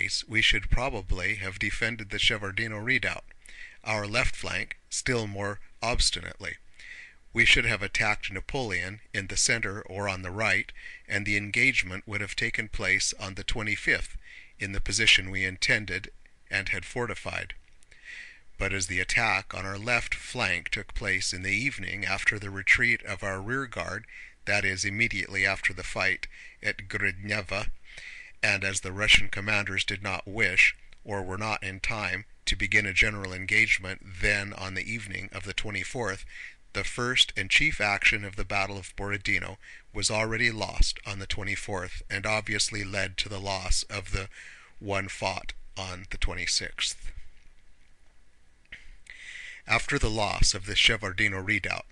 case, we should probably have defended the Shevardino redoubt, our left flank still more obstinately. We should have attacked Napoleon in the center or on the right, and the engagement would have taken place on the 25th in the position we intended and had fortified. But as the attack on our left flank took place in the evening after the retreat of our rear guard, that is, immediately after the fight at Gridneva, and as the Russian commanders did not wish, or were not in time, to begin a general engagement then on the evening of the 24th, the first and chief action of the Battle of Borodino was already lost on the 24th and obviously led to the loss of the one fought on the 26th. After the loss of the Shevardino redoubt,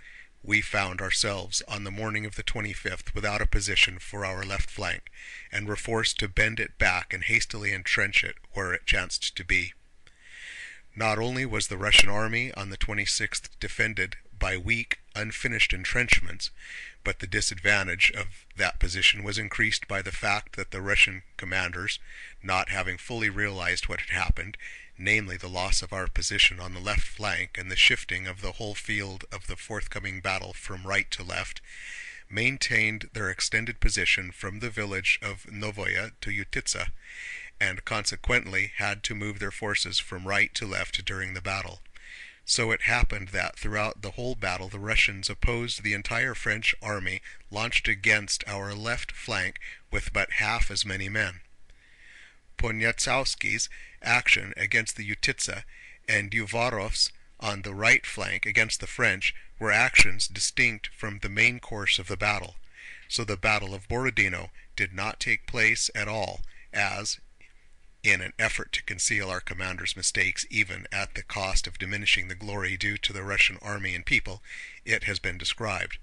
we found ourselves on the morning of the 25th without a position for our left flank, and were forced to bend it back and hastily entrench it where it chanced to be. Not only was the Russian army on the 26th defended by weak, unfinished entrenchments, but the disadvantage of that position was increased by the fact that the Russian commanders, not having fully realized what had happened, namely the loss of our position on the left flank and the shifting of the whole field of the forthcoming battle from right to left, maintained their extended position from the village of Novoye to Utitsa, and consequently had to move their forces from right to left during the battle. So it happened that throughout the whole battle the Russians opposed the entire French army launched against our left flank with but half as many men. Poniatowski's action against the Utitsa and Uvarov's on the right flank against the French were actions distinct from the main course of the battle. So the Battle of Borodino did not take place at all, as, in an effort to conceal our commander's mistakes even at the cost of diminishing the glory due to the Russian army and people, it has been described.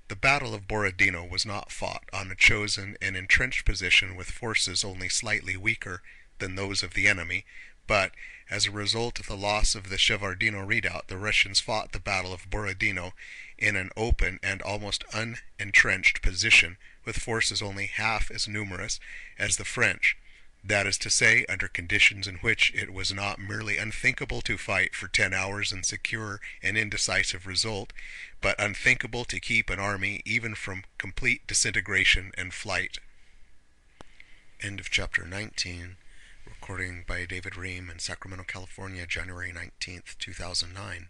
The Battle of Borodino was not fought on a chosen and entrenched position with forces only slightly weaker than those of the enemy, but as a result of the loss of the Shevardino redoubt, the Russians fought the Battle of Borodino in an open and almost unentrenched position with forces only half as numerous as the French. That is to say, under conditions in which it was not merely unthinkable to fight for 10 hours and secure an indecisive result, but unthinkable to keep an army even from complete disintegration and flight. End of chapter 19. Recording by David Ream in Sacramento, California, January 19th, 2009.